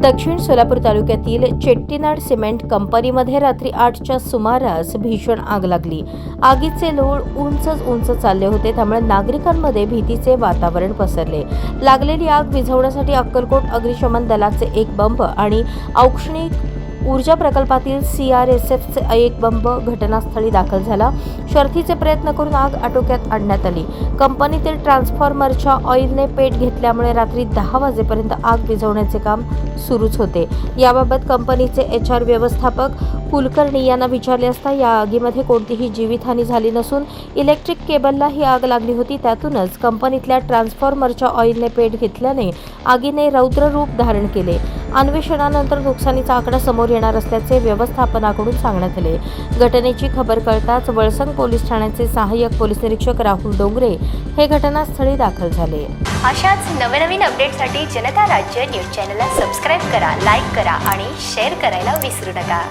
दक्षिण सोलापूर तालुक्यातील चेट्टीनाड सिमेंट कंपनीमध्ये रात्री 8च्या सुमारास भीषण आग लागली। आगीचे लोळ उंच चालले होते, त्यामुळे नागरिकांमध्ये भीतीचे वातावरण पसरले। लागलेली आग विझवण्यासाठी अक्कलकोट अग्निशमन दलाचे एक बंब आणि औष्णिक ऊर्जा प्रकल्पातील CRSFचे एक बंब घटनास्थळी दाखल झाला। शर्थीचे प्रयत्न करून आग आटोक्यात आणण्यात आली। कंपनीतील ट्रान्सफॉर्मरच्या ऑइलने पेट घेतल्यामुळे रात्री 10 वाजेपर्यंत आग विझवण्याचे काम सुरूच होते। याबाबत कंपनीचे HR व्यवस्थापक कुलकर्णी यांना विचारले असता या आगीमध्ये कोणतीही जीवितहानी झाली नसून इलेक्ट्रिक केबलला ही आग लागली होती। त्यातूनच कंपनीतल्या ट्रान्सफॉर्मरच्या ऑइलने पेट घेतल्याने आगीने रौद्र रूप धारण केले। अन्वेषणानंतर नुकसानीचा आकडा समोर येणार असल्याचे व्यवस्थापनाकडून सांगण्यात आले। घटनेची खबर कळताच वळसंग पोलीस ठाण्याचे सहाय्यक पोलीस निरीक्षक राहुल डोंगरे हे घटनास्थळी दाखल झाले। अशाच नवनवीन अपडेटसाठी जनता राज्य न्यूज चॅनलला सबस्क्राईब करा, लाईक करा आणि शेअर करायला विसरू नका।